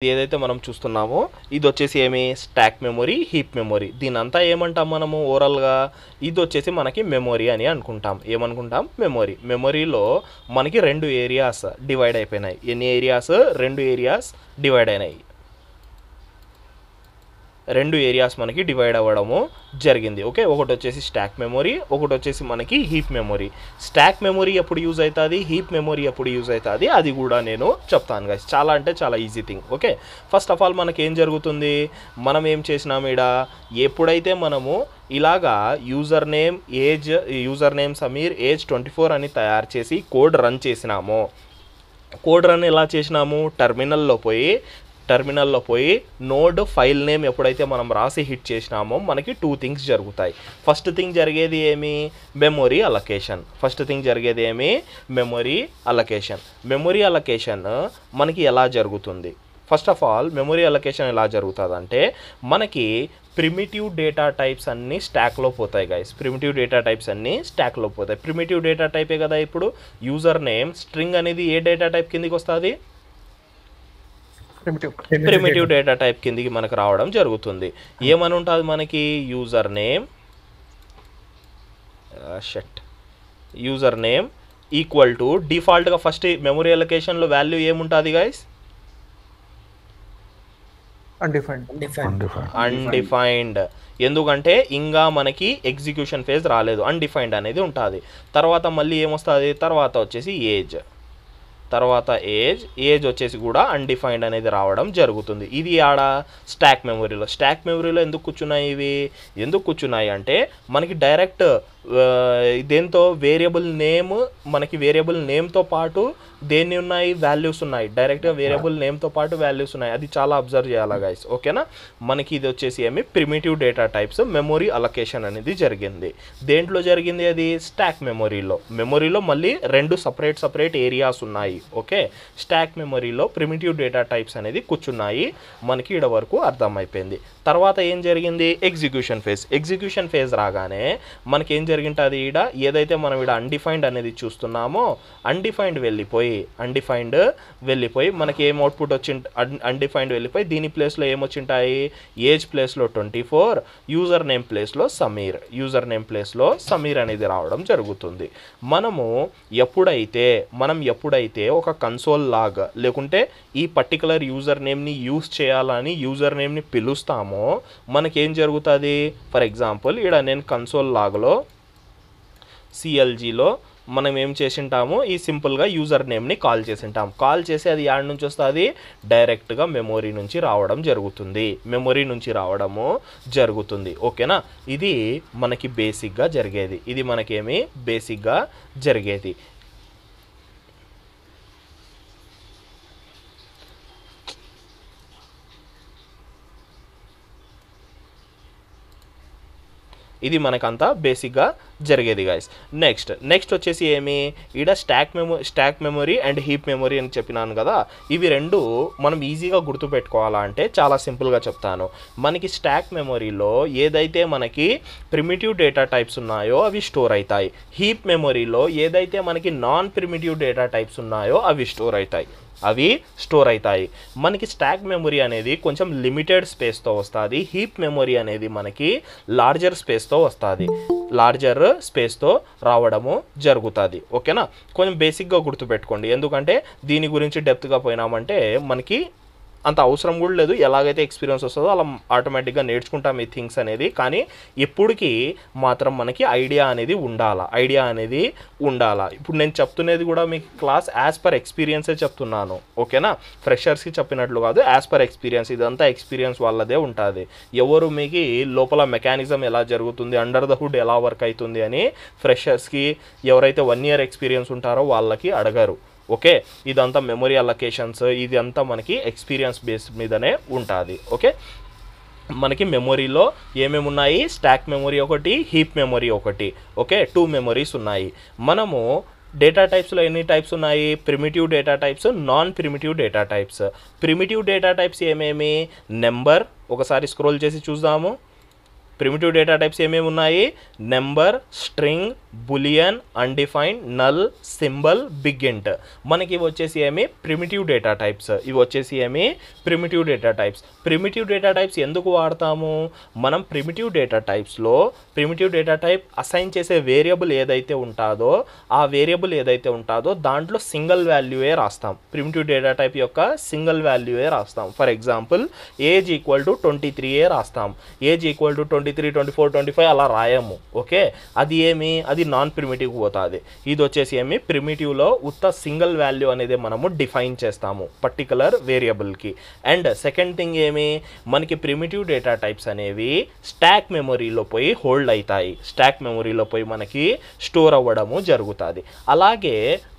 ఏదైతే మనం చూస్తున్నామో ఇది వచ్చేసి ఏమి స్టాక్ మెమొరీ, హీప్ మెమొరీ. దీనంతా ఏమంటాం మనము ఓవరాల్గా? ఇది వచ్చేసి మనకి మెమొరీ అని అనుకుంటాం. ఏమనుకుంటాం? మెమొరీ. మెమొరీలో మనకి 2 ఏరియాస్ డివైడ్ అయిపోయినాయి. ఎన్ని ఏరియాస్? 2 ఏరియాస్ డివైడ్ అయినాయి. 2 ఏరియాస్ మనకి డివైడ్ అవ్వడము జరిగింది. ఓకే, ఒకటి వచ్చేసి స్టాక్ మెమొరీ, ఒకటి వచ్చేసి మనకి హీప్ మెమొరీ. స్టాక్ మెమొరీ ఎప్పుడు యూజ్ అవుతుంది, హీప్ మెమొరీ ఎప్పుడు యూజ్ అవుతుంది, అది కూడా నేను చెప్తాను గైస్. చాలా అంటే చాలా easy thing. Okay, first of all మనకి ఏం జరుగుతుంది, మనం ఏం చేసినాము ఈడ, ఎప్పుడైతే మనము ఇలాగా యూజర్ నేమ్ సమీర్ ఏజ్ 24 అని తయారు చేసి కోడ్ రన్ చేసినామో, కోడ్ రన్ ఎలా చేసినాము, టర్మినల్లో పోయి నోడ్ ఫైల్ నేమ్ ఎప్పుడైతే మనం రాసి హిట్ చేసినామో మనకి 2 థింగ్స్ జరుగుతాయి. ఫస్ట్ థింగ్ జరిగేది ఏమి, మెమొరీ అలొకేషన్. మెమొరీ అలొకేషన్ మనకి ఎలా జరుగుతుంది? First of all memory allocation ఎలా జరుగుతుంది అంటే, మనకి ప్రిమిటివ్ డేటా టైప్స్ అన్నీ స్టాక్లో పోతాయి గైస్. ప్రిమిటివ్ డేటా టైపే కదా. ఇప్పుడు యూజర్ నేమ్ స్ట్రింగ్ అనేది ఏ డేటా టైప్ కిందికి వస్తుంది? ప్రిమిటివ్ డేటా టైప్ కిందికి మనకు రావడం జరుగుతుంది. ఏమని ఉంటుంది మనకి, యూజర్ నేమ్ ఈక్వల్ టు డిఫాల్ట్గా ఫస్ట్ మెమొరీ అలొకేషన్లో వాల్యూ ఏముంటుంది గైస్? అన్డిఫైన్డ్. ఎందుకంటే ఇంకా మనకి ఎగ్జిక్యూషన్ ఫేజ్ రాలేదు, అన్డిఫైన్డ్ అనేది ఉంటుంది. తర్వాత మళ్ళీ ఏమొస్తుంది, తర్వాత వచ్చేసి ఏజ్ వచ్చేసి కూడా అన్డిఫైన్డ్ అనేది రావడం జరుగుతుంది. ఇది ఆడ స్టాక్ మెమొరీలో ఎందుకు కూర్చున్నాయి అంటే, మనకి డైరెక్ట్ దేంతో వేరియబుల్ నేమ్తో పాటు దేన్ని ఉన్నాయి, వాల్యూస్ ఉన్నాయి. డైరెక్ట్గా వేరియబుల్ నేమ్తో పాటు వాల్యూస్ ఉన్నాయి. అది చాలా అబ్జర్వ్ చేయాలా గైస్. ఓకేనా, మనకి ఇది వచ్చేసి ఏమి primitive data types memory allocation అనేది జరిగింది. దేంట్లో జరిగింది అది? స్టాక్ మెమొరీలో మళ్ళీ 2 సపరేట్ ఏరియాస్ ఉన్నాయి. ఓకే, స్టాక్ మెమొరీలో ప్రిమిటివ్ డేటా టైప్స్ అనేది కూర్చున్నాయి. మనకి ఈడ వరకు అర్థమైపోయింది. తర్వాత ఏం జరిగింది, ఎగ్జిక్యూషన్ ఫేజ్ రాగానే మనకి ఏం జరిగింటుంది, ఈడ ఏదైతే మనం ఈడ అన్డిఫైన్డ్ అనేది చూస్తున్నామో, అన్డిఫైన్డ్ వెళ్ళిపోయి మనకి ఏం అవుట్పుట్ అన్డిఫైన్డ్ వెళ్ళిపోయి దీని ప్లేస్లో ఏమొచ్చింటాయి, ఏజ్ ప్లేస్లో 24, యూజర్ నేమ్ ప్లేస్లో సమీర్ అనేది రావడం జరుగుతుంది. మనం ఎప్పుడైతే ఒక కన్సోల్ లాగ్ లేకుంటే ఈ పర్టికులర్ యూజర్ నేమ్ని యూజ్ చేయాలని యూజర్ నేమ్ని పిలుస్తామో మనకేం జరుగుతుంది, ఫర్ ఎగ్జాంపుల్ ఇక్కడ నేను కన్సోల్ లాగ్లో సిఎల్జీలో మనం ఏం చేసింటాము, ఈ సింపుల్గా యూజర్ నేమ్ని కాల్ చేసి అది యాడ్ నుంచి వస్తుంది, డైరెక్ట్గా మెమొరీ నుంచి రావడము జరుగుతుంది. ఓకేనా, ఇది మనకి బేసిక్గా జరిగేది. ఇది మనకంతా బేసిక్గా జరిగేది గైస్. నెక్స్ట్ వచ్చేసి ఏమి, ఈడ stock memory and heap memory అని చెప్పినాను కదా. ఇవి 2 మనం ఈజీగా గుర్తుపెట్టుకోవాలా అంటే చాలా సింపుల్గా చెప్తాను. మనకి స్టాక్ మెమొరీలో ఏదైతే మనకి ప్రిమిటివ్ డేటా టైప్స్ ఉన్నాయో అవి స్టోర్ అవుతాయి. హీప్ మెమొరీలో ఏదైతే మనకి నాన్ ప్రిమిటివ్ డేటా టైప్స్ ఉన్నాయో అవి స్టోర్ అవుతాయి. మనకి స్టాక్ మెమొరీ అనేది కొంచెం లిమిటెడ్ స్పేస్తో వస్తుంది. హీప్ మెమొరీ అనేది మనకి లార్జర్ స్పేస్తో రావడము జరుగుతుంది. ఓకేనా, కొంచెం బేసిక్గా గుర్తుపెట్టుకోండి. ఎందుకంటే దీని గురించి డెప్త్గా పోయినామంటే మనకి అంత అవసరం కూడా లేదు. ఎలాగైతే ఎక్స్పీరియన్స్ వస్తుందో అలా ఆటోమేటిక్గా నేర్చుకుంటాం ఈ థింగ్స్ అనేది. కానీ ఇప్పటికీ మాత్రం మనకి ఐడియా అనేది ఉండాలా. ఇప్పుడు నేను చెప్తున్నది కూడా మీకు క్లాస్ యాజ్ పర్ ఎక్స్పీరియన్సే చెప్తున్నాను. ఓకేనా, ఫ్రెషర్స్కి చెప్పినట్లు కాదు, యాజ్ పర్ ఎక్స్పీరియన్స్. ఇదంతా ఎక్స్పీరియన్స్ వాళ్ళదే ఉంటుంది. ఎవరు మీకు లోపల మెకానిజం ఎలా జరుగుతుంది, అండర్ ద హుడ్ ఎలా వర్క్ అవుతుంది అని ఫ్రెషర్స్కి ఎవరైతే 1 year ఎక్స్పీరియన్స్ ఉంటారో వాళ్ళకి అడగరు. ఓకే, ఇదంతా మెమొరీ అలొకేషన్స్ ఇదంతా మనకి ఎక్స్పీరియన్స్ బేస్ మీదనే ఉంటుంది. ఓకే, మనకి మెమొరీలో ఏమేమి ఉన్నాయి, స్టాక్ మెమొరీ ఒకటి, హీప్ మెమొరీ ఒకటి. ఓకే, 2 మెమొరీస్ ఉన్నాయి. మనము డేటా టైప్స్లో ఎన్ని టైప్స్ ఉన్నాయి, primitive data types, non primitive data types. Primitive data types ఏమేమి, నెంబర్, ఒకసారి స్క్రోల్ చేసి చూద్దాము. ప్రిమిటివ్ డేటా టైప్స్ ఏమేమి ఉన్నాయి? Number, string, boolean, undefined, null, symbol, big int. మనకి ఇవి వచ్చేసి ఏమి? Primitive data types. ఇవి వచ్చేసి ఏమి? Primitive data types. Primitive data types ఎందుకు వాడతాము? మనం primitive data టైప్స్లో primitive data type assign చేసే వేరియబుల్ ఏదైతే ఉంటుందో ఆ వేరియబుల్ ఏదైతే ఉంటుందో దాంట్లో సింగిల్ వాల్యూయే రాస్తాం. ప్రిమిటివ్ డేటా టైప్ యొక్క సింగిల్ వాల్యూయే రాస్తాం. For example age equal to 23 రాస్తాం. ఏజ్ ఈక్వల్ టు 23, 24, 25 అలా రాయము. ఓకే, అది ఏమి? అది నాన్ ప్రిమిటివ్ పోతుంది. ఇది వచ్చేసి ఏమి? ప్రిమిటివ్లో ఉత్త సింగిల్ వాల్యూ అనేది మనము డిఫైన్ చేస్తాము పర్టికులర్ వేరియబుల్కి. అండ్ సెకండ్ థింగ్ ఏమి? మనకి ప్రిమిటివ్ డేటా టైప్స్ అనేవి స్టాక్ మెమొరీలో పోయి హోల్డ్ అవుతాయి. స్టాక్ మెమొరీలో పోయి మనకి స్టోర్ అవ్వడము జరుగుతుంది. అలాగే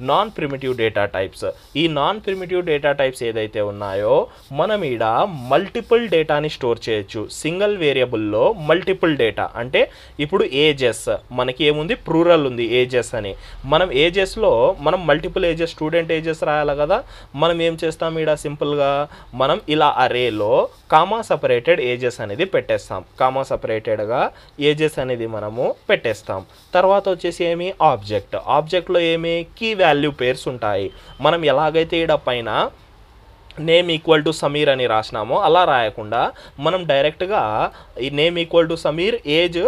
నాన్ ప్రిమిటివ్ డేటా టైప్స్, ఈ నాన్ ప్రిమిటివ్ డేటా టైప్స్ ఏదైతే ఉన్నాయో మనం ఈడ మల్టిపుల్ డేటాని స్టోర్ చేయొచ్చు. సింగిల్ వేరియబుల్లో మల్టిపుల్ డేటా అంటే ఇప్పుడు ఏజెస్ మనకి ఏముంది? ప్లూరల్ ఉంది ఏజెస్ అని. మనం ఏజెస్లో మనం మల్టిపుల్ ఏజెస్, స్టూడెంట్ ఏజెస్ రాయాలి కదా. మనం ఏం చేస్తాం ఈడ? సింపుల్గా మనం ఇలా అరేలో కామా సపరేటెడ్ ఏజెస్ అనేది పెట్టేస్తాం. కామా సపరేటెడ్గా ఏజెస్ అనేది మనము పెట్టేస్తాం. తర్వాత వచ్చేసి ఏమి? ఆబ్జెక్ట్. ఆబ్జెక్ట్లో ఏమి? కీ వాల్యూ పేర్స్ ఉంటాయి. మనం ఎలాగైతే ఈడ పైన నేమ్ ఈక్వల్ టు సమీర్ అని రాసినామో అలా రాయకుండా మనం డైరెక్ట్గా ఈ name equal to Sameer, age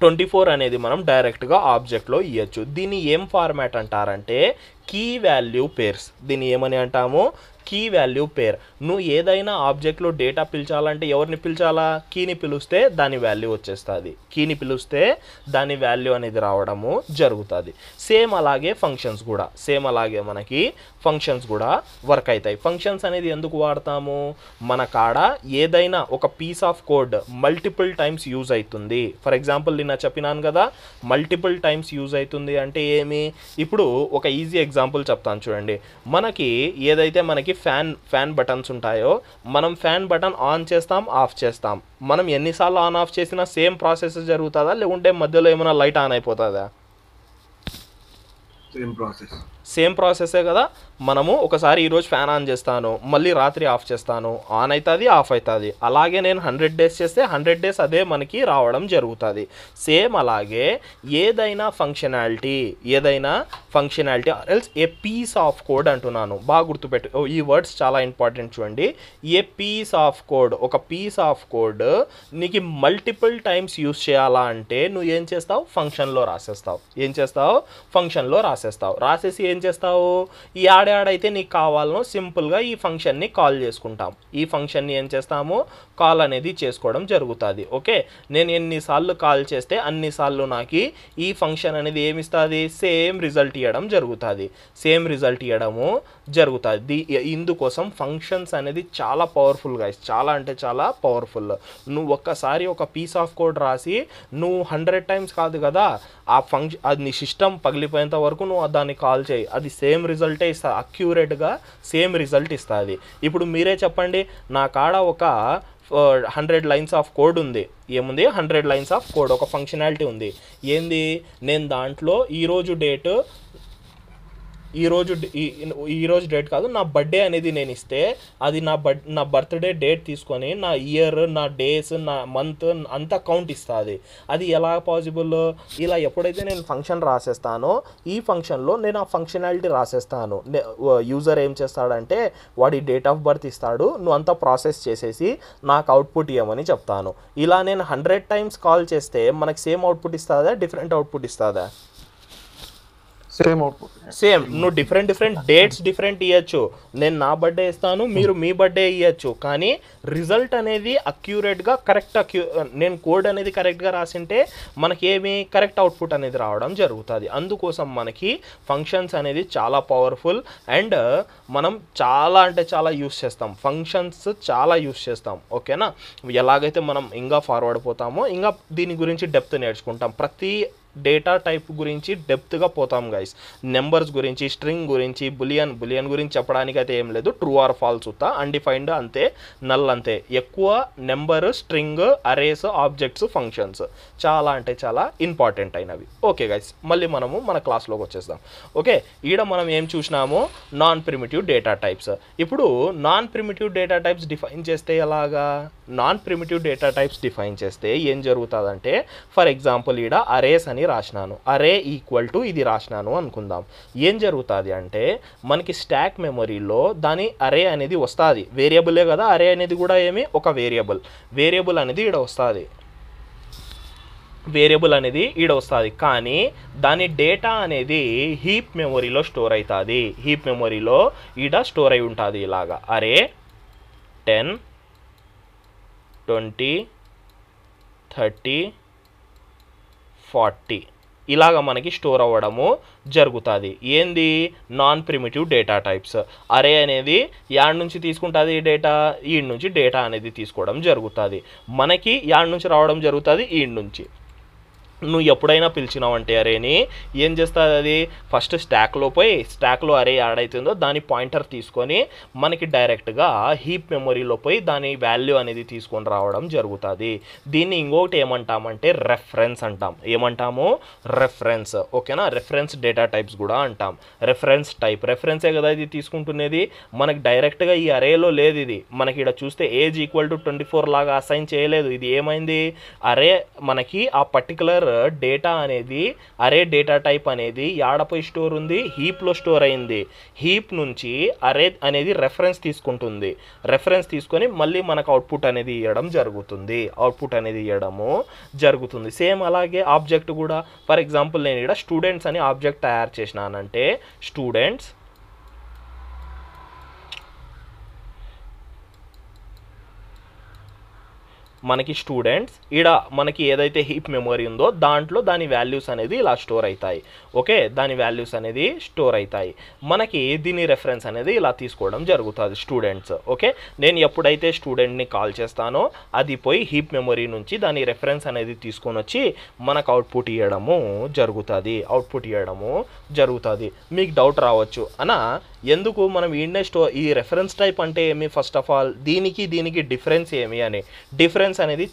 24 అనేది మనం డైరెక్ట్గా ఆబ్జెక్ట్లో ఇవ్వచ్చు. దీన్ని ఏం ఫార్మాట్ అంటారంటే కీ వాల్యూ పేర్స్. దీన్ని ఏమని అంటాము? కీ వాల్యూ పేర్. నువ్వు ఏదైనా ఆబ్జెక్ట్లో డేటా పిలిచాలంటే ఎవరిని పిలిచాలా? కీని పిలిస్తే దాని వాల్యూ వచ్చేస్తుంది. కీని పిలిస్తే దాని వాల్యూ అనేది రావడము జరుగుతుంది. సేమ్ అలాగే ఫంక్షన్స్ కూడా, సేమ్ అలాగే మనకి ఫంక్షన్స్ కూడా వర్క్ అవుతాయి. ఫంక్షన్స్ అనేది ఎందుకు వాడతాము? మన కాడ ఏదైనా ఒక piece of code multiple times use అవుతుంది. ఫర్ ఎగ్జాంపుల్ నిన్న చెప్పినాను కదా, మల్టిపుల్ టైమ్స్ యూజ్ అవుతుంది అంటే ఏమి? ఇప్పుడు ఒక ఈజీ ఎగ్జాంపుల్ చెప్తాను చూడండి. మనకి ఏదైతే మనకి ఫ్యాన్ బటన్స్ ఉంటాయో మనం ఫ్యాన్ బటన్ ఆన్ చేస్తాం, ఆఫ్ చేస్తాం. మనం ఎన్నిసార్లు ఆన్ ఆఫ్ చేసినా సేమ్ ప్రాసెస్ జరుగుతుందా లేకుంటే మధ్యలో ఏమైనా లైట్ ఆన్ అయిపోతుందా? సేమ్ ప్రాసెసే కదా. మనము ఒకసారి ఈరోజు ఫ్యాన్ ఆన్ చేస్తాను, మళ్ళీ రాత్రి ఆఫ్ చేస్తాను, ఆన్ అవుతుంది, ఆఫ్ అవుతుంది. అలాగే నేను 100 days చేస్తే 100 days అదే మనకి రావడం జరుగుతుంది. సేమ్ అలాగే ఏదైనా functionality else a piece of code అంటున్నాను, బాగా గుర్తుపెట్టు. ఈ వర్డ్స్ చాలా ఇంపార్టెంట్ చూడండి. ఏ పీస్ ఆఫ్ కోడ్, ఒక పీస్ ఆఫ్ కోడ్ నీకు మల్టిపుల్ టైమ్స్ యూస్ చేయాలా అంటే నువ్వు ఏం చేస్తావు? ఫంక్షన్లో రాసేస్తావు. ఏం చేస్తావు? ఫంక్షన్లో రాసేస్తావు. రాసేసి ఏం చేస్తావు? ఈ ఆడైతే నీకు కావాలనో సింపుల్గా ఈ ఫంక్షన్ని కాల్ చేసుకుంటాం. ఈ ఫంక్షన్ని ఏం చేస్తాము? కాల్ అనేది చేసుకోవడం జరుగుతుంది. ఓకే, నేను ఎన్నిసార్లు కాల్ చేస్తే అన్నిసార్లు నాకు ఈ ఫంక్షన్ అనేది ఏమిస్తుంది? సేమ్ రిజల్ట్ ఇవ్వడం జరుగుతుంది. సేమ్ రిజల్ట్ ఇవ్వడము జరుగుతుంది. ఇందుకోసం ఫంక్షన్స్ అనేది చాలా పవర్ఫుల్ గైస్, చాలా అంటే చాలా పవర్ఫుల్. నువ్వు ఒక్కసారి ఒక పీస్ ఆఫ్ కోడ్ రాసి నువ్వు 100 times కాదు కదా, ఆ ఫంక్షన్ అది నీ సిస్టమ్ పగిలిపోయేంత వరకు నువ్వు దాన్ని కాల్ చేయి, అది సేమ్ రిజల్టే ఇస్తుంది. అక్యూరేట్గా సేమ్ రిజల్ట్ ఇస్తుంది. ఇప్పుడు మీరే చెప్పండి, నా కాడ ఒక 100 lines ఆఫ్ కోడ్ ఉంది. ఏముంది? 100 lines ఆఫ్ కోడ్, ఒక ఫంక్షనాలిటీ ఉంది. ఏంది? నేను దాంట్లో ఈరోజు డేట్ కాదు, నా బర్త్డే అనేది నేను ఇస్తే అది నా బర్త్డే డేట్ తీసుకొని నా ఇయర్, నా డేస్, నా మంత్ అంతా కౌంట్ ఇస్తుంది. అది ఎలా పాసిబుల్? ఇలా ఎప్పుడైతే నేను ఫంక్షన్ రాసేస్తానో ఈ ఫంక్షన్లో నేను ఆ ఫంక్షనాలిటీ రాసేస్తాను. యూజర్ ఏం చేస్తాడంటే వాడి డేట్ ఆఫ్ బర్త్ ఇస్తాడు, నువ్వు అంతా ప్రాసెస్ చేసేసి నాకు అవుట్పుట్ ఇవ్వమని చెప్తాను. ఇలా నేను 100 times కాల్ చేస్తే మనకు సేమ్ అవుట్పుట్ ఇస్తుందా? డిఫరెంట్ అవుట్పుట్ ఇస్తుందా? Same output. సేమ్. నువ్వు డిఫరెంట్ డేట్స్ డిఫరెంట్ ఇవ్వచ్చు. నేను నా బర్త్డే ఇస్తాను, మీరు మీ బర్త్డే ఇవ్వచ్చు. కానీ రిజల్ట్ అనేది అక్యూరేట్గా నేను కోడ్ అనేది కరెక్ట్గా రాసింటే మనకేమి కరెక్ట్ అవుట్పుట్ అనేది రావడం జరుగుతుంది. అందుకోసం మనకి ఫంక్షన్స్ అనేది చాలా పవర్ఫుల్ అండ్ మనం చాలా అంటే చాలా యూస్ చేస్తాం. ఫంక్షన్స్ చాలా యూస్ చేస్తాం. ఓకేనా? ఎలాగైతే మనం ఇంకా ఫార్వర్డ్ పోతామో ఇంకా దీని గురించి డెప్త్ నేర్చుకుంటాం. ప్రతి డేటా టైప్ గురించి డెప్త్గా పోతాం గైస్. నెంబర్స్ గురించి, స్ట్రింగ్ గురించి, బులియన్ గురించి చెప్పడానికి అయితే ఏం లేదు. ట్రూ ఆర్ ఫాల్స్ ఉత్తా, అన్డిఫైన్డ్ అంతే, నల్ అంతే. ఎక్కువ number, string, arrays, objects, functions చాలా అంటే చాలా ఇంపార్టెంట్ అయినవి. ఓకే గైస్, మళ్ళీ మనము మన క్లాస్లోకి వచ్చేద్దాం. ఓకే, ఈడ మనం ఏం చూసినాము? Non primitive data types. ఇప్పుడు non primitive data types define చేస్తే ఎలాగా? Non primitive data types define చేస్తే ఏం జరుగుతుందంటే ఫర్ ఎగ్జాంపుల్ ఈడ అరేస్ అని రాసినాను, అరే ఈక్వల్ టు ఇది రాసినాను అనుకుందాం. ఏం జరుగుతుంది అంటే మనకి స్టాక్ మెమరీలో దాని అరే అనేది వస్తుంది, వేరియబులే కదా అరే అనేది కూడా ఏమి ఒక వేరియబుల్ అనేది ఈడ వస్తుంది, కానీ దాని డేటా అనేది హీప్ మెమొరీలో స్టోర్ అవుతుంది. హీప్ మెమొరీలో ఈడ స్టోర్ అయి ఉంటుంది ఇలాగా అరే 10 20 30 40 ఇలాగ మనకి స్టోర్ అవ్వడము జరుగుతుంది. ఏంది నాన్ ప్రిమిటివ్ డేటా టైప్స్. అరే అనేది యాడ్ నుంచి తీసుకుంటుంది డేటా, ఈడ్ నుంచి డేటా అనేది తీసుకోవడం జరుగుతుంది. మనకి యాడ్ నుంచి రావడం జరుగుతుంది, ఈడ్ నుంచి. నువ్వు ఎప్పుడైనా పిలిచినావంటే అరేని ఏం చేస్తుంది, అది ఫస్ట్ స్టాక్లో పోయి స్టాక్లో అరే యాడ్ అవుతుందో దాని పాయింటర్ తీసుకొని మనకి డైరెక్ట్గా హీప్ మెమొరీలో పోయి దాని వాల్యూ అనేది తీసుకొని రావడం జరుగుతుంది. దీన్ని ఇంకొకటి ఏమంటామంటే రెఫరెన్స్ అంటాం. ఏమంటాము? రెఫరెన్స్. ఓకేనా? రెఫరెన్స్ డేటా టైప్స్ కూడా అంటాం. రెఫరెన్సే కదా ఇది తీసుకుంటున్నది. మనకి డైరెక్ట్గా ఈ అరేలో లేదు, ఇది మనకి ఇక్కడ చూస్తే ఏజ్ ఈక్వల్ టు 24 లాగా అసైన్ చేయలేదు. ఇది ఏమైంది, అరే మనకి ఆ పర్టికులర్ డేటా అనేది అరే డేటా టైప్ అనేది యాడపై స్టోర్ ఉంది, హీప్లో స్టోర్ అయింది. హీప్ నుంచి అరే అనేది రెఫరెన్స్ తీసుకుంటుంది, రెఫరెన్స్ తీసుకొని మళ్ళీ మనకు అవుట్పుట్ అనేది ఇవ్వడము జరుగుతుంది. సేమ్ అలాగే ఆబ్జెక్ట్ కూడా. ఫర్ ఎగ్జాంపుల్ నేను ఇక్కడ స్టూడెంట్స్ అని ఆబ్జెక్ట్ తయారు చేసినానంటే స్టూడెంట్స్ ఈడ మనకి ఏదైతే హీప్ మెమరీ ఉందో దాంట్లో దాని వాల్యూస్ అనేది ఇలా స్టోర్ అవుతాయి. ఓకే, దాని వాల్యూస్ అనేది స్టోర్ అవుతాయి. మనకి దీని రెఫరెన్స్ అనేది ఇలా తీసుకోవడం జరుగుతుంది స్టూడెంట్స్. ఓకే, నేను ఎప్పుడైతే స్టూడెంట్ని కాల్ చేస్తానో అది పోయి హీప్ మెమరీ నుంచి దాని రెఫరెన్స్ అనేది తీసుకొని వచ్చి మనకు అవుట్పుట్ ఇవ్వడము జరుగుతుంది. మీకు డౌట్ రావచ్చు అన్నా ఎందుకు మనం ఈ రెఫరెన్స్ టైప్ అంటే ఏమి, ఫస్ట్ ఆఫ్ ఆల్ దీనికి డిఫరెన్స్ ఏమి అని. డిఫరెన్స్ అనేది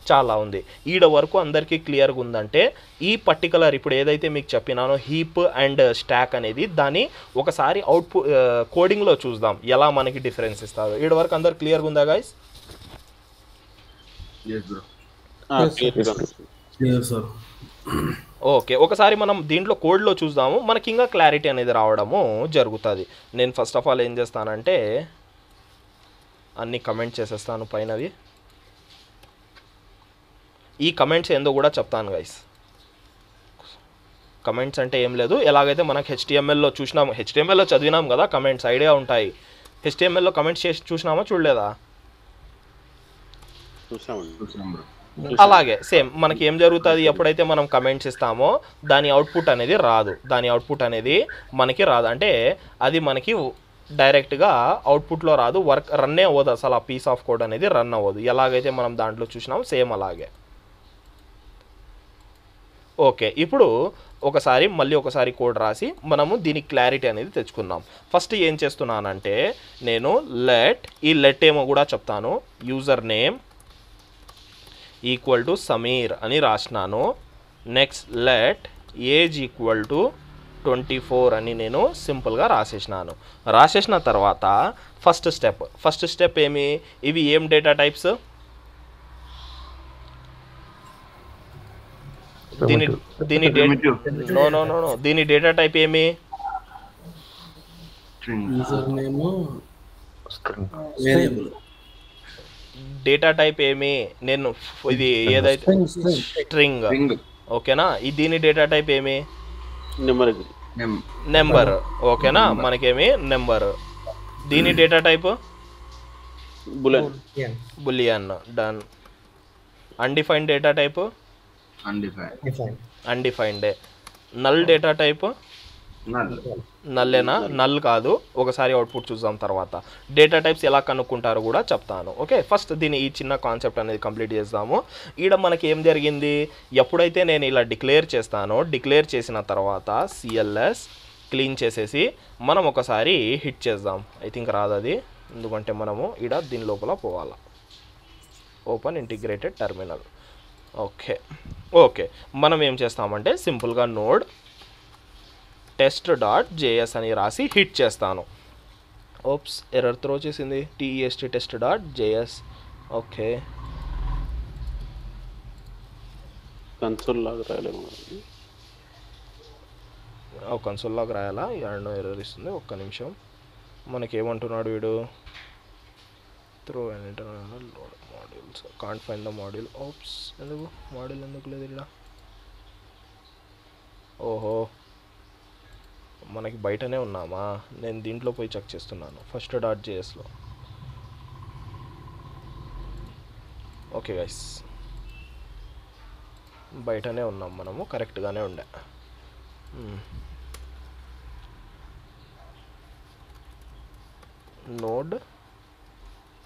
చాలా ఉంది. ఈడ వరకు అందరికీ క్లియర్గా ఉందంటే ఈ పర్టికులర్ ఇప్పుడు ఏదైతే మీకు చెప్పినానో హీప్ అండ్ స్టాక్ అనేది దాన్ని ఒకసారి అవుట్పుట్ కోడింగ్లో చూద్దాం ఎలా మనకి డిఫరెన్స్ ఇస్తారు. ఈడ వరకు అందరు క్లియర్గా ఉందా గైస్? ఓకే, ఒకసారి మనం దీంట్లో కోడ్లో చూద్దాము, మనకి ఇంకా క్లారిటీ అనేది రావడము జరుగుతుంది. నేను ఫస్ట్ ఆఫ్ ఆల్ ఏం చేస్తానంటే అన్ని కమెంట్ చేసేస్తాను పైనవి. ఈ కమెంట్స్ ఏందో కూడా చెప్తాను గైస్. కమెంట్స్ అంటే ఏం లేదు, ఎలాగైతే మనకు హెచ్టిఎంఎల్లో చూసినాము, హెచ్టిఎంఎల్లో చదివినాం కదా, కమెంట్స్ ఐడియా ఉంటాయి. హెచ్టిఎంఎల్లో కమెంట్స్ చేసి చూసినామా చూడలేదా? అలాగే సేమ్ మనకి ఏం జరుగుతుంది, ఎప్పుడైతే మనం కమెంట్స్ ఇస్తామో దాని అవుట్పుట్ అనేది మనకి రాదు. అంటే అది మనకి డైరెక్ట్గా అవుట్పుట్లో రాదు, వర్క్ రన్నే అవ్వదు, అసలు ఆ పీస్ ఆఫ్ కోడ్ అనేది రన్ అవ్వదు. ఎలాగైతే మనం దాంట్లో చూసినామో సేమ్ అలాగే. ఓకే, ఇప్పుడు మళ్ళీ ఒకసారి కోడ్ రాసి మనము దీనికి క్లారిటీ అనేది తెచ్చుకుందాం. ఫస్ట్ ఏం చేస్తున్నానంటే నేను లెట్ ఏమో కూడా చెప్తాను, user name equal to Sameer అని రాసినాను. Next let age equal to 24 అని నేను సింపుల్గా రాసేసిన తర్వాత ఫస్ట్ స్టెప్ ఏమి, ఇవి ఏం డేటా టైప్స్, దీని డేటా టైప్ ఏమి, డేటా టైప్ ఏమి, నేను ఇది ఏదైతే స్ట్రింగ్. ఓకేనా, దీని డేటా టైప్ ఏమి, నెంబర్. ఓకేనా, మనకేమి నెంబర్. దీని data type boolean. Done. Undefined data type undefined. Null data type నల్లేనా? నల్ కాదు, ఒకసారి అవుట్పుట్ చూద్దాం తర్వాత. డేటా టైప్స్ ఎలా కనుక్కుంటారో కూడా చెప్తాను. ఓకే, ఫస్ట్ ఈ చిన్న కాన్సెప్ట్ అనేది కంప్లీట్ చేద్దాము. ఈడ మనకి ఏం జరిగింది, ఎప్పుడైతే నేను ఇలా డిక్లేర్ చేసిన తర్వాత సిఎల్ఎస్ క్లీన్ చేసేసి మనం ఒకసారి హిట్ చేద్దాం. ఐ థింక్ రాదు అది, ఎందుకంటే మనము ఈడ దీని లోపల పోవాలా. Open integrated terminal. ఓకే, మనం ఏం చేస్తామంటే సింపుల్గా node test.js అని రాసి హిట్ చేస్తాను. ఓప్స్ ఎర్రర్ త్రో చేసింది. TEST test.js. ఓకే కన్సోల్ లాగా రాయలేము. కన్సోల్ లాగా రాయాలా? ఎన్నో ఎర్రర్ ఇస్తుంది. ఒక్క నిమిషం. మనకేమంటున్నాడు వీడు? Throw and internal load modules can't find the module. Ops ఎందుకు మాడ్యూల్ ఎందుకు లేదు ఇక్కడ? ఓహో మనకి బయటనే ఉన్నామా? నేను దీంట్లో పోయి చెక్ చేస్తున్నాను ఫస్ట్ .jsలో. ఓకే గైస్ బయటనే ఉన్నాం మనము, కరెక్ట్గానే ఉండే. నోడ్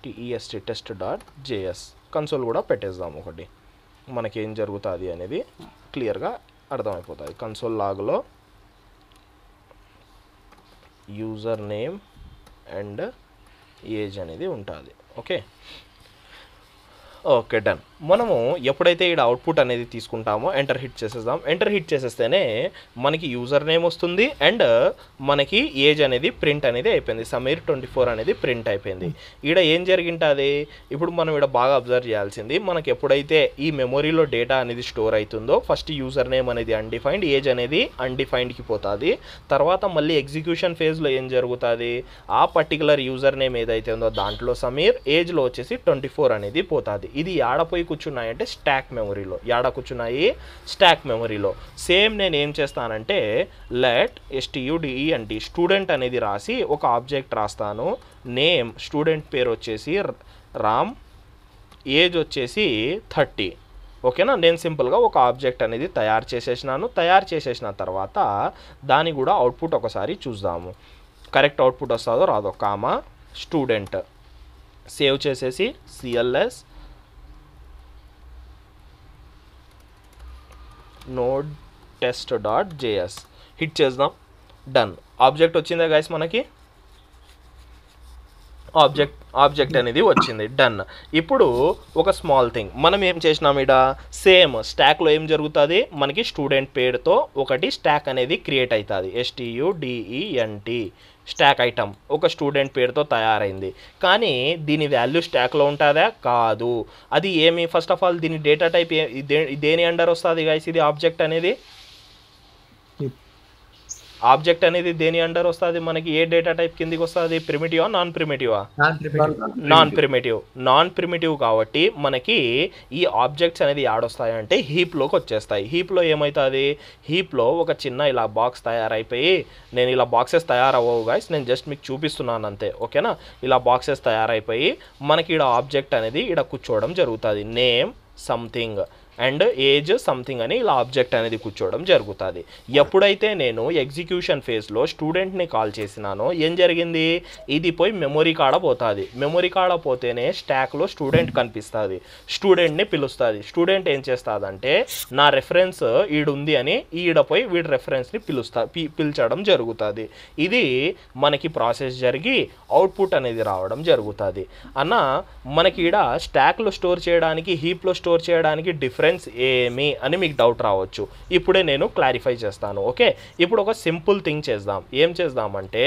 TEST test.js కన్సోల్ కూడా పెట్టేద్దాం ఒకటి, మనకేం జరుగుతుంది అనేది క్లియర్గా అర్థమైపోతుంది. కన్సోల్ లాగ్లో యూజర్ నేమ్ అండ్ ఏజ్ అనేది ఉంటుంది. Okay okay done. మనము ఎప్పుడైతే ఇక్కడ అవుట్పుట్ అనేది తీసుకుంటామో ఎంటర్ హిట్ చేసేద్దాం. ఎంటర్ హిట్ చేసేస్తేనే మనకి యూజర్ నేమ్ వస్తుంది అండ్ మనకి ఏజ్ అనేది ప్రింట్ అనేది అయిపోయింది. సమీర్ 24 అనేది ప్రింట్ అయిపోయింది. ఇక్కడ ఏం జరిగింటుంది ఇప్పుడు మనం ఇక్కడ బాగా అబ్జర్వ్ చేయాల్సింది, మనకి ఎప్పుడైతే ఈ మెమొరీలో డేటా అనేది స్టోర్ అవుతుందో ఫస్ట్ యూజర్ నేమ్ అనేది అన్డిఫైన్డ్, ఏజ్ అనేది అన్డిఫైన్డ్కి పోతుంది. తర్వాత మళ్ళీ ఎగ్జిక్యూషన్ ఫేజ్లో ఏం జరుగుతుంది, ఆ పర్టికులర్ యూజర్ నేమ్ ఏదైతే ఉందో దాంట్లో సమీర్, ఏజ్లో వచ్చేసి 24 అనేది పోతుంది. ఇది ఆడపోయి కూర్చున్నాయంటే స్టాక్ మెమొరీలో. యాడ కూర్చున్నాయి? స్టాక్ మెమొరీలో. సేమ్ నేను ఏం చేస్తానంటే లెట్ STUDENT స్టూడెంట్ అనేది రాసి ఒక ఆబ్జెక్ట్ రాస్తాను. నేమ్ స్టూడెంట్ పేరు వచ్చేసి రామ్, ఏజ్ వచ్చేసి 30. ఓకేనా? నేను సింపుల్గా ఒక ఆబ్జెక్ట్ అనేది తయారు చేసేసినాను. తయారు చేసేసిన తర్వాత దాని కూడా అవుట్పుట్ ఒకసారి చూద్దాము. కరెక్ట్ అవుట్పుట్ వస్తుందో రాదో. కామా స్టూడెంట్ సేవ్ చేసేసి CLS నోడ్ test.js హిట్ చేద్దాం. డన్. ఆబ్జెక్ట్ వచ్చిందా గైస్? మనకి ఆబ్జెక్ట్ అనేది వచ్చింది. డన్. ఇప్పుడు ఒక స్మాల్ థింగ్ మనం ఏం చేసినాం, ఇక్కడ సేమ్ స్టాక్లో ఏం జరుగుతుంది, మనకి స్టూడెంట్ పేరుతో ఒకటి స్టాక్ అనేది క్రియేట్ అవుతుంది. STUDENT స్టాక్ ఐటమ్ ఒక స్టూడెంట్ పేరుతో తయారైంది. కానీ దీని వాల్యూ స్టాక్లో ఉంటుందా? కాదు. అది ఏమి? ఫస్ట్ ఆఫ్ ఆల్ దీని డేటా టైప్ దేని అండర్ వస్తుంది గైస్? ఇది ఆబ్జెక్ట్ అనేది దేని అండర్ వస్తుంది? మనకి ఏ డేటా టైప్ కిందికి వస్తుంది? ప్రిమిటివా నాన్ ప్రిమిటివా? నాన్ ప్రిమిటివ్ కాబట్టి మనకి ఈ ఆబ్జెక్ట్స్ అనేది యాడొస్తాయంటే హీప్లోకి వచ్చేస్తాయి. హీప్లో ఏమవుతుంది, హీప్లో ఒక చిన్న ఇలా బాక్స్ తయారైపోయి, నేను ఇలా బాక్సెస్ తయారవ్వవు గైస్, నేను జస్ట్ మీకు చూపిస్తున్నాను అంతే. ఓకేనా? ఇలా బాక్సెస్ తయారైపోయి మనకి ఇక్కడ ఆబ్జెక్ట్ అనేది ఇక్కడ కూర్చోవడం జరుగుతుంది. Name something and age something అని ఇలా ఆబ్జెక్ట్ అనేది కూర్చోవడం జరుగుతుంది. ఎప్పుడైతే నేను ఎగ్జిక్యూషన్ ఫేజ్లో స్టూడెంట్ని కాల్ చేసినానో ఏం జరిగింది, ఇది పోయి మెమొరీ కాడ పోతుంది. మెమొరీ కాడ పోతేనే స్టాక్లో స్టూడెంట్ కనిపిస్తుంది. స్టూడెంట్ని పిలుస్తుంది. స్టూడెంట్ ఏం చేస్తుందంటే నా రెఫరెన్స్ ఈడుంది అని ఈడపోయి వీడి రెఫరెన్స్ని పిలిచడం జరుగుతుంది. ఇది మనకి ప్రాసెస్ జరిగి అవుట్పుట్ అనేది రావడం జరుగుతుంది. అన్న మనకి ఈడ స్టాక్లో స్టోర్ చేయడానికి హీప్లో స్టోర్ చేయడానికి డిఫరెన్స్ ఏమి అని మీకు డౌట్ రావచ్చు. ఇప్పుడే నేను క్లారిఫై చేస్తాను. ఓకే, ఇప్పుడు ఒక సింపుల్ థింగ్ చేద్దాం. ఏం చేద్దామంటే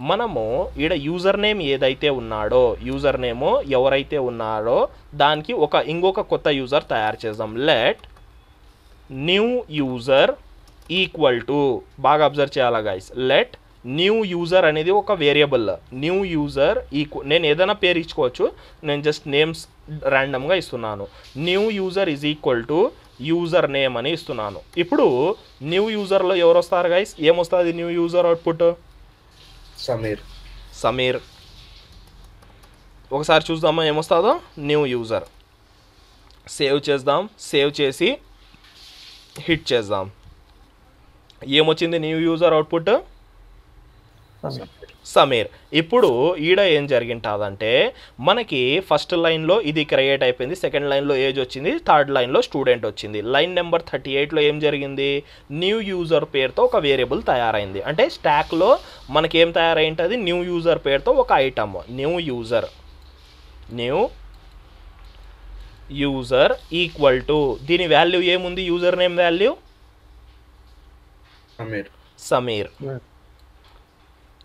మనము ఈడ యూజర్ నేమ్ ఏదైతే ఉన్నాడో, యూజర్ నేమ్ ఎవరైతే ఉన్నాడో దానికి ఇంకొక కొత్త యూజర్ తయారు చేద్దాం. Let new user equal to, బాగా అబ్జర్వ్ చేయాలా గైస్, లెట్ న్యూ యూజర్ అనేది ఒక వేరియబుల్. న్యూ యూజర్ నేను ఏదైనా పేరు ఇచ్చుకోవచ్చు, నేను జస్ట్ నేమ్స్ ర్యాండమ్గా ఇస్తున్నాను. New user is equal to user name అని ఇస్తున్నాను. ఇప్పుడు న్యూ యూజర్లో ఎవరు వస్తారు గైస్? ఏమొస్తుంది న్యూ యూజర్ అవుట్పుట్? సమీర్. ఒకసారి చూద్దామా ఏమొస్తుందో. న్యూ యూజర్ సేవ్ చేద్దాం. సేవ్ చేసి హిట్ చేద్దాం. ఏమొచ్చింది న్యూ యూజర్ అవుట్పుట్? సమీర్. ఇప్పుడు ఈడ ఏం జరిగింటుందంటే మనకి ఫస్ట్ లైన్లో ఇది క్రియేట్ అయిపోయింది, సెకండ్ లైన్లో ఏజ్ వచ్చింది, థర్డ్ లైన్లో స్టూడెంట్ వచ్చింది. లైన్ నెంబర్ 38లో ఏం జరిగింది, న్యూ యూజర్ పేరుతో ఒక వేరియబుల్ తయారైంది. అంటే స్టాక్లో మనకి ఏం తయారైంటుంది, న్యూ యూజర్ పేరుతో ఒక item. New user equal to, దీని వాల్యూ ఏముంది, యూజర్ నేమ్ వాల్యూ సమీర్.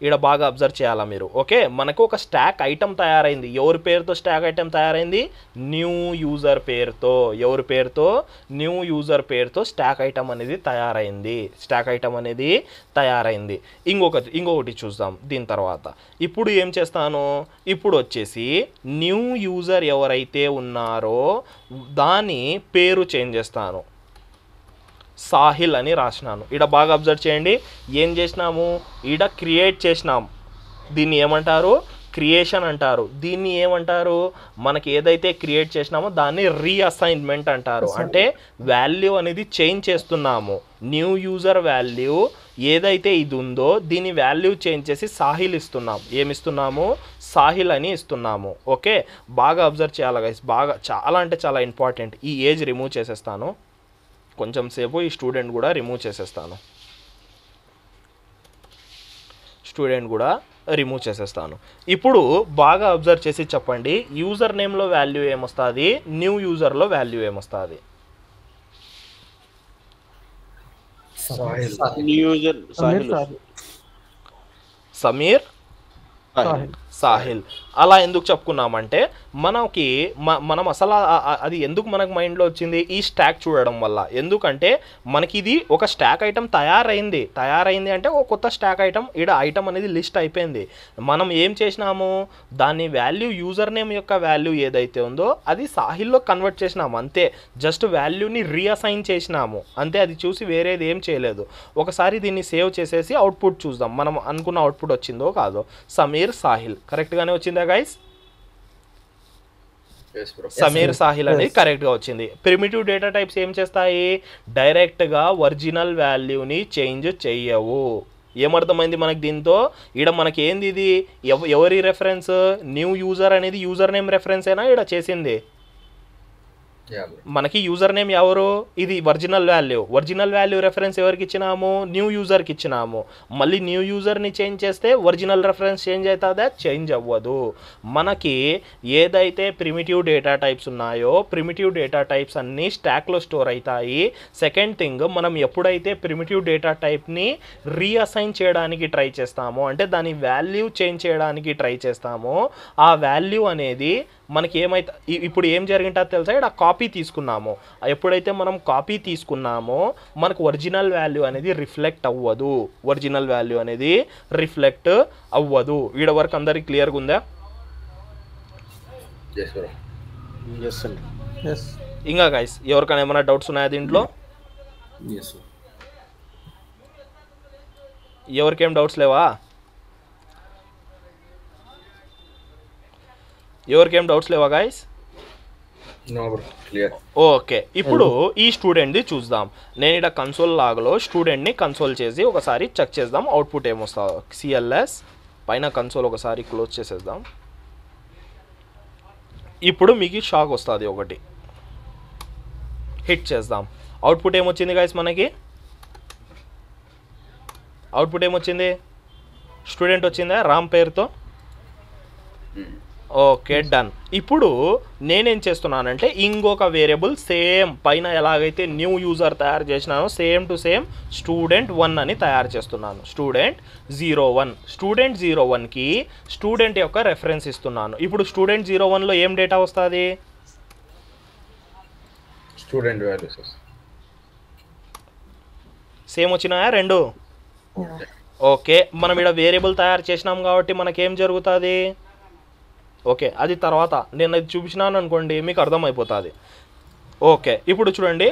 ఇక్కడ బాగా అబ్జర్వ్ చేయాలా మీరు. ఓకే, మనకు ఒక స్టాక్ ఐటమ్ తయారైంది. ఎవరి పేరుతో స్టాక్ ఐటమ్ తయారైంది? న్యూ యూజర్ పేరుతో. ఎవరి పేరుతో? న్యూ యూజర్ పేరుతో స్టాక్ ఐటమ్ అనేది తయారైంది. స్టాక్ ఐటమ్ అనేది తయారైంది. ఇంకొకటి చూద్దాం దీని తర్వాత. ఇప్పుడు ఏం చేస్తాను, ఇప్పుడు వచ్చేసి న్యూ యూజర్ ఎవరైతే ఉన్నారో దాని పేరు చేంజ్ చేస్తాను. సాహిల్ అని రాసినాను. ఇక్కడ బాగా అబ్జర్వ్ చేయండి. ఏం చేసినాము, ఇక్కడ క్రియేట్ చేసినాం. దీన్ని ఏమంటారు? క్రియేషన్ అంటారు. దీన్ని ఏమంటారు? మనకి ఏదైతే క్రియేట్ చేసినామో దాన్ని రీఅసైన్మెంట్ అంటారు. అంటే వాల్యూ అనేది చేంజ్ చేస్తున్నాము. న్యూ యూజర్ వాల్యూ ఏదైతే ఇది ఉందో దీని వాల్యూ చేంజ్ చేసి సాహిల్ ఇస్తున్నాం. ఏమిస్తున్నాము? సాహిల్ అని ఇస్తున్నాము. ఓకే, బాగా అబ్జర్వ్ చేయాలి గైస్. బాగా చాలా అంటే చాలా ఇంపార్టెంట్. ఈ ఏజ్ రిమూవ్ చేసేస్తాను. కొంచెం సేపు ఈ స్టూడెంట్ కూడా రిమూవ్ చేసేస్తాను. ఇప్పుడు బాగా అబ్జర్వ్ చేసి చెప్పండి, యూజర్ నేమ్లో వాల్యూ ఏమొస్తుంది, న్యూ యూజర్లో వాల్యూ ఏమొస్తుంది? సమీర్, సాహిల్. అలా ఎందుకు చెప్పుకున్నామంటే మనం అసలు అది ఎందుకు మనకు మైండ్లో వచ్చింది, ఈ స్టాక్ చూడడం వల్ల. ఎందుకంటే మనకి ఇది ఒక స్టాక్ ఐటమ్ తయారైంది అంటే ఒక కొత్త స్టాక్ ఐటమ్, ఈడ ఐటమ్ అనేది లిస్ట్ అయిపోయింది. మనం ఏం చేసినాము, దాని వాల్యూ యూజర్ నేమ్ యొక్క వాల్యూ ఏదైతే ఉందో అది సాహిల్లో కన్వర్ట్ చేసినాము అంతే. జస్ట్ వాల్యూని రీఅసైన్ చేసినాము అంతే. అది చూసి వేరేది ఏం చేయలేదు. ఒకసారి దీన్ని సేవ్ చేసేసి అవుట్పుట్ చూద్దాం, మనం అనుకున్న అవుట్పుట్ వచ్చిందో కాదో. సమీర్, సాహిల్ కరెక్ట్గానే వచ్చిందా గైస్? సమీర్, సాహిల్ అనేది కరెక్ట్గా వచ్చింది. ప్రిమిటివ్ డేటా టైప్స్ ఏం చేస్తాయి? డైరెక్ట్గా ఒరిజినల్ వాల్యూని చేంజ్ చెయ్యవు. ఏమర్థమైంది మనకి దీంతో? ఈడ మనకి ఏంది ఇది, ఎవరి రెఫరెన్స్? న్యూ యూజర్ అనేది యూజర్ నేమ్ రెఫరెన్స్ అయినా ఈడ చేసింది. మనకి యూజర్ నేమ్ ఎవరు? ఇది ఒరిజినల్ వాల్యూ రెఫరెన్స్ ఎవరికి ఇచ్చినాము? న్యూ యూజర్కి ఇచ్చినాము. మళ్ళీ న్యూ యూజర్ని చేంజ్ చేస్తే ఒరిజినల్ రెఫరెన్స్ చేంజ్ అవుతుందా? చేంజ్ అవ్వదు. మనకి ఏదైతే ప్రిమిటివ్ డేటా టైప్స్ ఉన్నాయో ప్రిమిటివ్ డేటా టైప్స్ అన్నీ స్టాక్లో స్టోర్ అవుతాయి. సెకండ్ థింగ్, మనం ఎప్పుడైతే ప్రిమిటివ్ డేటా టైప్ని రీఅసైన్ చేయడానికి ట్రై చేస్తామో, అంటే దాని వాల్యూ చేంజ్ చేయడానికి ట్రై చేస్తామో, ఆ వాల్యూ అనేది మనకి ఏమైతే ఇప్పుడు ఏం జరిగింటుందో తెలుసా? ఇక్కడ కాపీ తీసుకున్నాము. ఎప్పుడైతే మనం కాపీ తీసుకున్నామో మనకు ఒరిజినల్ వాల్యూ అనేది రిఫ్లెక్ట్ అవ్వదు. ఈడ వరకు అందరికి క్లియర్గా ఉందా? ఇంకా గైస్ ఎవరికైనా ఏమైనా డౌట్స్ ఉన్నాయా దీంట్లో? ఎవరికేం డౌట్స్ లేవా? గాయస్? ఓకే, ఇప్పుడు ఈ స్టూడెంట్ది చూద్దాం. నేను ఇక్కడ కన్సోల్ లాగ్లో స్టూడెంట్ని కన్సోల్ చేసి ఒకసారి చెక్ చేద్దాం అవుట్పుట్ ఏమొస్తుందో. సిఎల్ఎస్ పైన కన్సోల్ ఒకసారి క్లోజ్ చేసేద్దాం. ఇప్పుడు మీకు షాక్ వస్తుంది. ఒకటి హిట్ చేద్దాం. అవుట్పుట్ ఏమొచ్చింది గాయస్? మనకి అవుట్పుట్ ఏమొచ్చింది? స్టూడెంట్ వచ్చిందా రామ్ పేరుతో? Okay, done. ఇప్పుడు నేనేం చేస్తున్నానంటే ఇంకొక వేరియబుల్ సేమ్ పైన ఎలాగైతే న్యూ యూజర్ తయారు చేసినానో సేమ్ టు సేమ్ స్టూడెంట్ 1 అని తయారు చేస్తున్నాను. స్టూడెంట్ 01కి స్టూడెంట్ యొక్క రెఫరెన్స్ ఇస్తున్నాను. ఇప్పుడు స్టూడెంట్ 01లో ఏం డేటా వస్తుంది? స్టూడెంట్ వాల్యూస్ సేమ్ వచ్చినాయా రెండు? ఓకే, మనం ఇక్కడ వేరియబుల్ తయారు చేసినాం కాబట్టి మనకేం జరుగుతుంది? ఓకే, అది తర్వాత నేను అది చూపించినాను అనుకోండి మీకు అర్థమైపోతుంది. ఓకే, ఇప్పుడు చూడండి,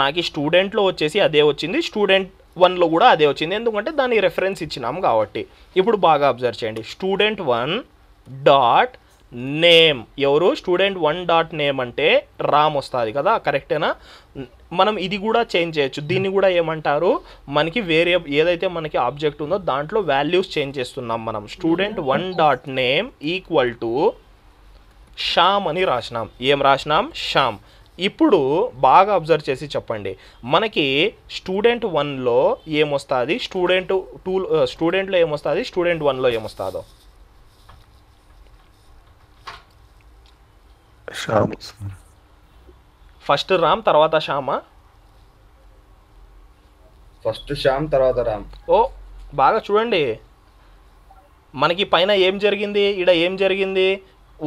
నాకు ఈ స్టూడెంట్లో వచ్చేసి అదే వచ్చింది, స్టూడెంట్ 1లో కూడా అదే వచ్చింది. ఎందుకంటే దాని రెఫరెన్స్ ఇచ్చినాం కాబట్టి. ఇప్పుడు బాగా అబ్జర్వ్ చేయండి. స్టూడెంట్ 1 డాట్ నేమ్ ఎవరు? స్టూడెంట్ 1 డాట్ నేమ్ అంటే రామ్ వస్తుంది కదా, కరెక్టేనా? మనం ఇది కూడా చేంజ్ చేయొచ్చు. దీన్ని కూడా ఏమంటారు, మనకి వేరే ఏదైతే మనకి ఆబ్జెక్ట్ ఉందో దాంట్లో వాల్యూస్ చేంజ్ చేస్తున్నాం మనం. Student 1 dot name equal to Shyam అని రాసినాం. ఏం రాసినాం? శ్యామ్. ఇప్పుడు బాగా అబ్జర్వ్ చేసి చెప్పండి, మనకి స్టూడెంట్ 1లో ఏమొస్తుంది, స్టూడెంట్లో ఏమొస్తుంది, స్టూడెంట్ 1లో ఏమొస్తుందో? ఫస్ట్ రామ్ తర్వాత శ్యామా? ఫస్ట్ శ్యామ్ తర్వాత రామ్. ఓ బాగా చూడండి, మనకి పైన ఏం జరిగింది, ఇక్కడ ఏం జరిగింది,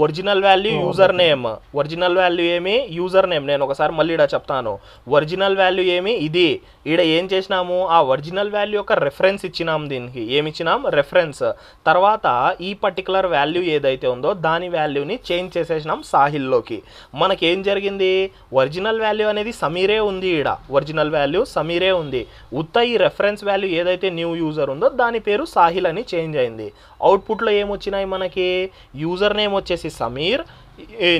original value user name. Original value ఏమి, యూజర్ నేమ్. నేను ఒకసారి మళ్ళీ ఇక్కడ చెప్తాను. ఒరిజినల్ వాల్యూ ఏమి, ఇది. ఇక్కడ ఏం చేసినాము, ఆ ఒరిజినల్ వాల్యూ యొక్క రెఫరెన్స్ ఇచ్చినాం. దీనికి ఏమి ఇచ్చినాం, రెఫరెన్స్. తర్వాత ఈ పర్టికులర్ వాల్యూ ఏదైతే ఉందో దాని వాల్యూని చేంజ్ చేసేసినాం సాహిల్లోకి. మనకేం జరిగింది, ఒరిజినల్ వాల్యూ అనేది సమీరే ఉంది. ఇక్కడ ఒరిజినల్ వాల్యూ సమీరే ఉంది. ఉత్త ఈ రెఫరెన్స్ వాల్యూ ఏదైతే న్యూ యూజర్ ఉందో దాని పేరు సాహిల్ అని చేంజ్ అయింది. అవుట్పుట్లో ఏమొచ్చినాయి మనకి, యూజర్ నేమ్ వచ్చేసి సమీర్,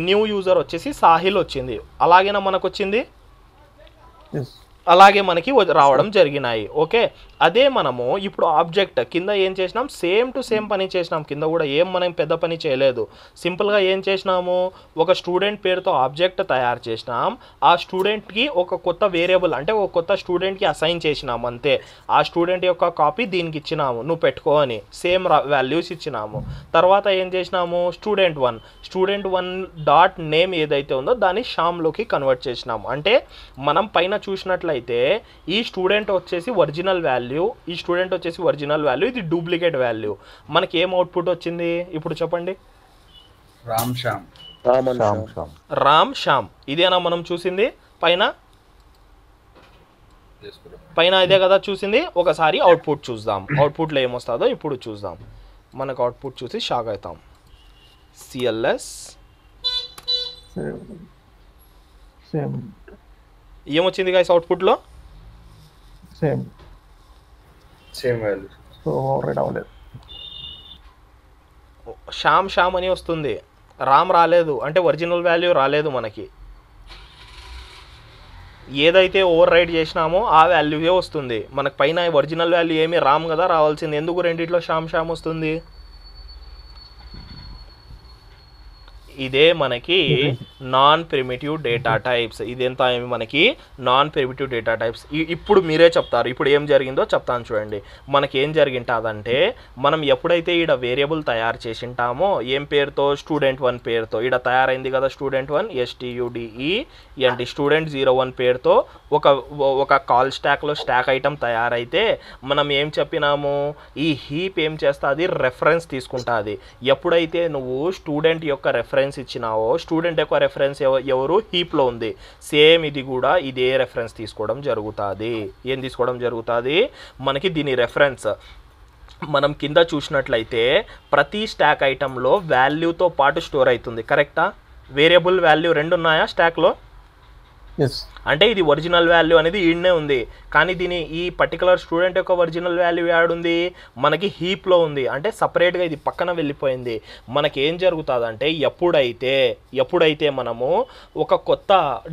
న్యూ యూజర్ వచ్చేసి సాహిల్ వచ్చింది. అలాగేనా మనకు వచ్చింది, అలాగే మనకి రావడం జరిగినాయి. ఓకే, అదే మనము ఇప్పుడు ఆబ్జెక్ట్ కింద ఏం చేసినాం, సేమ్ టు సేమ్ పని చేసినాం. కింద కూడా ఏం మనం పెద్ద పని చేయలేదు. సింపుల్గా ఏం చేసినాము, ఒక స్టూడెంట్ పేరుతో ఆబ్జెక్ట్ తయారు చేసినాం. ఆ స్టూడెంట్కి ఒక కొత్త వేరియబుల్ అంటే ఒక కొత్త స్టూడెంట్కి అసైన్ చేసినాం అంతే. ఆ స్టూడెంట్ యొక్క కాపీ దీనికి ఇచ్చినాము, నువ్వు పెట్టుకో అని. సేమ్ వాల్యూస్ ఇచ్చినాము. తర్వాత ఏం చేసినాము, స్టూడెంట్ వన్ డాట్ నేమ్ ఏదైతే ఉందో దాన్ని షామ్లోకి కన్వర్ట్ చేసినాము. అంటే మనం పైన చూసినట్లయితే ఈ స్టూడెంట్ వచ్చేసి ఒరిజినల్ వాల్యూ, ఈ స్టూడెంట్ వచ్చేసి ఒరిజినల్ వాల్యూ, ఇది డూప్లికేట్ వాల్యూ. మనకి ఏం అవుట్పుట్ వచ్చింది ఇప్పుడు చెప్పండి, రామ్ శ్యామ్. ఇదేనా మనం చూసింది పైన, ఇదే కదా చూసింది. ఒకసారి అవుట్పుట్ చూద్దాం, అవుట్పుట్లో ఏమొస్తుందో ఇప్పుడు చూద్దాం. మనకు అవుట్పుట్ చూసి షాక్ అవుతాం. సిఎల్ఎస్ ఏమొచ్చింది గైస్ అవుట్పుట్లో, సేమ్ వాల్యూ. సో ఓవర్ అవ్వలేదు. శ్యామ్ అని వస్తుంది, రామ్ రాలేదు. అంటే ఒరిజినల్ వాల్యూ రాలేదు మనకి. ఏదైతే ఓవర్ రైడ్ చేసినామో ఆ వాల్యూవే వస్తుంది మనకు. పైన ఒరిజినల్ వాల్యూ ఏమి రామ్ కదా రావాల్సింది, ఎందుకు రెండిట్లో శ్యామ్ వస్తుంది. ఇదే మనకి నాన్ ప్రిమిటివ్ డేటా టైప్స్. ఇదెంత మనకి నాన్ ప్రిమిటివ్ డేటా టైప్స్. ఇప్పుడు మీరే చెప్తారు ఇప్పుడు ఏం జరిగిందో చెప్తాను చూడండి. మనకి ఏం జరిగింటాదంటే, మనం ఎప్పుడైతే ఈడ వేరియబుల్ తయారు చేసింటామో ఏం పేరుతో, స్టూడెంట్1 పేరుతో, ఈడ తయారైంది కదా స్టూడెంట్1 STUDENT స్టూడెంట్01 పేరుతో ఒక కాల్ స్టాక్లో స్టాక్ ఐటమ్ తయారైతే మనం ఏం చెప్పినాము, ఈ హీప్ ఏం చేస్తుంది, రెఫరెన్స్ తీసుకుంటుంది. ఎప్పుడైతే నువ్వు స్టూడెంట్ యొక్క రెఫరెన్స్ ఇచ్చినావో, స్టూడెంట్ యొక్క రెఫరెన్స్ ఎవరు, హీప్లో ఉంది. సేమ్ ఇది కూడా ఇదే రెఫరెన్స్ తీసుకోవడం జరుగుతుంది. ఏం తీసుకోవడం జరుగుతుంది, మనకి దీని రెఫరెన్స్. మనం కింద చూసినట్లయితే ప్రతి స్టాక్ ఐటెంలో వాల్యూతో పాటు స్టోర్ అవుతుంది. కరెక్టా, వేరియబుల్ వాల్యూ రెండు ఉన్నాయా స్టాక్లో. అంటే ఇది ఒరిజినల్ వాల్యూ అనేది ఈడనే ఉంది, కానీ దీని ఈ పర్టికులర్ స్టూడెంట్ యొక్క ఒరిజినల్ వాల్యూ యాడుంది, మనకి హీప్లో ఉంది. అంటే సపరేట్గా ఇది పక్కన వెళ్ళిపోయింది. మనకి ఏం జరుగుతుందంటే, ఎప్పుడైతే మనము ఒక కొత్త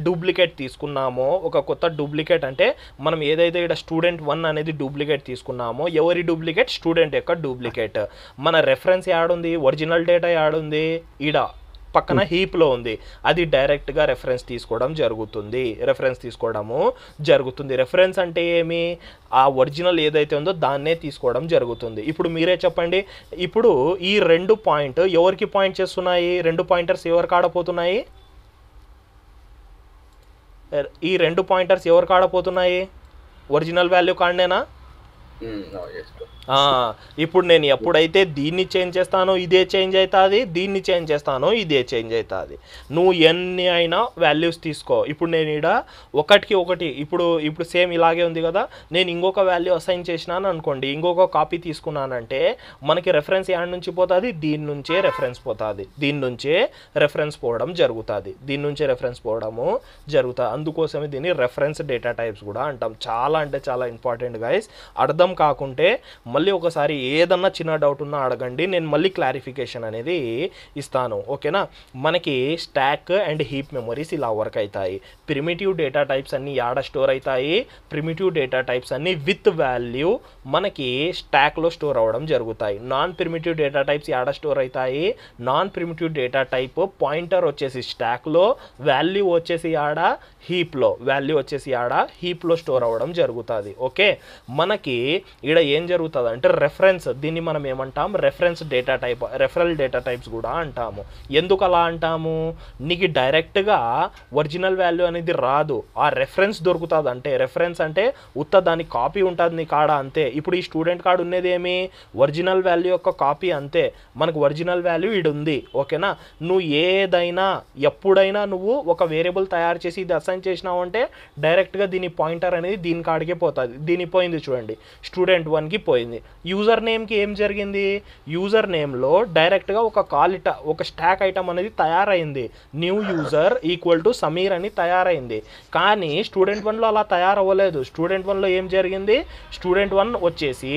డూప్లికేట్ తీసుకున్నామో, ఒక కొత్త డూప్లికేట్ అంటే మనం ఏదైతే ఇక్కడ స్టూడెంట్1 అనేది డూప్లికేట్ తీసుకున్నామో, ఎవరి డూప్లికేట్, స్టూడెంట్ యొక్క డూప్లికేట్. మన రెఫరెన్స్ యాడుంది, ఒరిజినల్ డేటా యాడుంది, ఈడ పక్కన హీప్లో ఉంది. అది డైరెక్ట్గా రెఫరెన్స్ తీసుకోవడము జరుగుతుంది. రెఫరెన్స్ అంటే ఏమి, ఆ ఒరిజినల్ ఏదైతే ఉందో దాన్నే తీసుకోవడం జరుగుతుంది. ఇప్పుడు మీరే చెప్పండి, ఇప్పుడు ఈ రెండు పాయింట్ ఎవరికి పాయింట్ చేస్తున్నాయి, రెండు పాయింటర్స్ ఎవరికి ఆడపోతున్నాయి, ఈ రెండు పాయింటర్స్ ఎవరికి ఆడపోతున్నాయి, ఒరిజినల్ వాల్యూ కాడనేనా. ఇప్పుడు నేను ఎప్పుడైతే దీన్ని చేంజ్ చేస్తానో ఇదే చేంజ్ అవుతుంది, దీన్ని చేంజ్ చేస్తానో ఇదే చేంజ్ అవుతుంది. నువ్వు ఎన్ని అయినా వాల్యూస్ తీసుకో. ఇప్పుడు నేను ఇక్కడ ఒకటికి ఒకటి ఇప్పుడు సేమ్ ఇలాగే ఉంది కదా, నేను ఇంకొక వాల్యూ అసైన్ చేసినాను అనుకోండి, ఇంకొక కాపీ తీసుకున్నానంటే మనకి రెఫరెన్స్ యాడ్ నుంచి పోతుంది, దీని నుంచే రెఫరెన్స్ పోతుంది, దీని నుంచే రెఫరెన్స్ పోవడం జరుగుతుంది, అందుకోసమే దీన్ని రెఫరెన్స్ డేటా టైప్స్ కూడా అంటాం. చాలా అంటే చాలా ఇంపార్టెంట్ గైస్. అర్థం కాకుంటే మళ్ళీ ఒకసారి ఏదన్నా చిన్న డౌట్ ఉన్నా అడగండి, నేను మళ్ళీ క్లారిఫికేషన్ అనేది ఇస్తాను. ఓకేనా. మనకి స్టాక్ అండ్ హీప్ మెమరీస్ ఇలా వర్క్ అవుతాయి. ప్రిమిటివ్ డేటా టైప్స్ అన్నీ యాడ స్టోర్ అవుతాయి, ప్రిమిటివ్ డేటా టైప్స్ అన్నీ విత్ వాల్యూ మనకి స్టాక్లో స్టోర్ అవ్వడం జరుగుతాయి. నాన్ ప్రిమిటివ్ డేటా టైప్స్ యాడ స్టోర్ అవుతాయి, non primitive data type pointer వచ్చేసి స్టాక్లో, వాల్యూ వచ్చేసి ఆడ హీప్లో స్టోర్ అవ్వడం జరుగుతుంది. ఓకే, మనకి ఇక్కడ ఏం జరుగుతుంది దొరుకుతుంది అంటే రెఫరెన్స్, దీన్ని మనం ఏమంటాం reference data type, referral data types కూడా అంటాము. ఎందుకు అలా అంటాము, నీకు డైరెక్ట్గా ఒరిజినల్ వాల్యూ అనేది రాదు, ఆ రెఫరెన్స్ దొరుకుతుంది. అంటే రెఫరెన్స్ అంటే ఉత్త దాని కాపీ ఉంటుంది నీ కాడ అంతే. ఇప్పుడు ఈ స్టూడెంట్ కార్డు ఉన్నది ఏమి, ఒరిజినల్ వాల్యూ యొక్క కాపీ అంతే. మనకు ఒరిజినల్ వాల్యూ ఇది ఉంది, ఓకేనా. నువ్వు ఏదైనా ఎప్పుడైనా నువ్వు ఒక వేరియబుల్ తయారు చేసి ఇది అసైన్ చేసినావు అంటే డైరెక్ట్గా దీని పాయింటర్ అనేది దీని కాడికే పోతుంది. దీని పోయింది చూడండి, స్టూడెంట్ 1కి పోయింది. యూజర్ నేమ్కి ఏం జరిగింది, యూజర్ నేమ్లో డైరెక్ట్గా ఒక స్టాక్ ఐటమ్ అనేది తయారైంది, new user equal to Sameer అని తయారైంది. కానీ స్టూడెంట్ 1లో అలా తయారవ్వలేదు. స్టూడెంట్ 1లో ఏం జరిగింది, స్టూడెంట్ 1 వచ్చేసి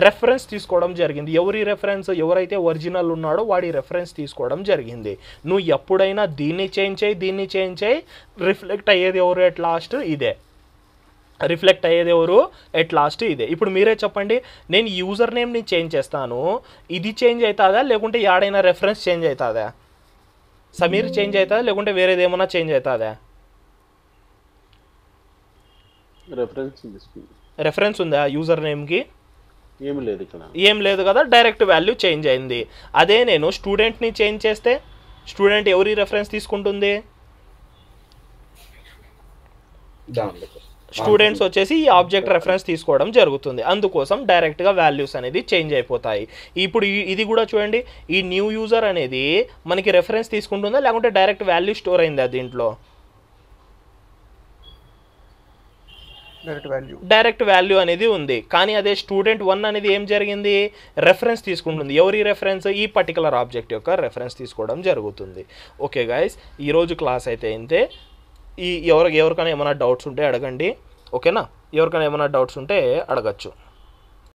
రెఫరెన్స్ తీసుకోవడం జరిగింది. ఎవరి రెఫరెన్స్, ఎవరైతే ఒరిజినల్ ఉన్నాడో వాడి రెఫరెన్స్ తీసుకోవడం జరిగింది. నువ్వు ఎప్పుడైనా దీన్ని చేంజ్ చేయి రిఫ్లెక్ట్ అయ్యేది ఎవరు ఎట్ లాస్ట్ ఇదే, రిఫ్లెక్ట్ అయ్యేది ఎవరు ఎట్ లాస్ట్ ఇదే. ఇప్పుడు మీరే చెప్పండి, నేను యూజర్ నేమ్ని చేంజ్ చేస్తాను, ఇది చేంజ్ అవుతుందా లేకుంటే యాడైనా రెఫరెన్స్ చేంజ్ అవుతుందా, సమీర్ చేంజ్ అవుతుందా లేకుంటే వేరేది ఏమన్నా చేంజ్ అవుతుందా? రెఫరెన్స్ ఉందా యూజర్ నేమ్కి? ఏం లేదు కదా, డైరెక్ట్ వాల్యూ చేంజ్ అయింది. అదే నేను స్టూడెంట్ని చేంజ్ చేస్తే స్టూడెంట్ ఎవరి రెఫరెన్స్ తీసుకుంటుంది, స్టూడెంట్స్ వచ్చేసి ఈ ఆబ్జెక్ట్ రెఫరెన్స్ తీసుకోవడం జరుగుతుంది. అందుకోసం డైరెక్ట్గా వాల్యూస్ అనేది చేంజ్ అయిపోతాయి. ఇప్పుడు ఇది కూడా చూడండి, ఈ న్యూ యూజర్ అనేది మనకి రెఫరెన్స్ తీసుకుంటుందా లేకుంటే డైరెక్ట్ వాల్యూ స్టోర్ అయిందా దీంట్లో? డైరెక్ట్ వాల్యూ అనేది ఉంది. కానీ అదే స్టూడెంట్ 1 అనేది ఏం జరిగింది, రెఫరెన్స్ తీసుకుంటుంది. ఎవరి రెఫరెన్స్, ఈ పర్టికులర్ ఆబ్జెక్ట్ యొక్క రెఫరెన్స్ తీసుకోవడం జరుగుతుంది. ఓకే గైస్, ఈరోజు క్లాస్ అయితే ఇంతే. ఎవరికైనా ఏమైనా డౌట్స్ ఉంటే అడగండి, ఓకేనా. ఎవరికైనా ఏమైనా డౌట్స్ ఉంటే అడగచ్చు.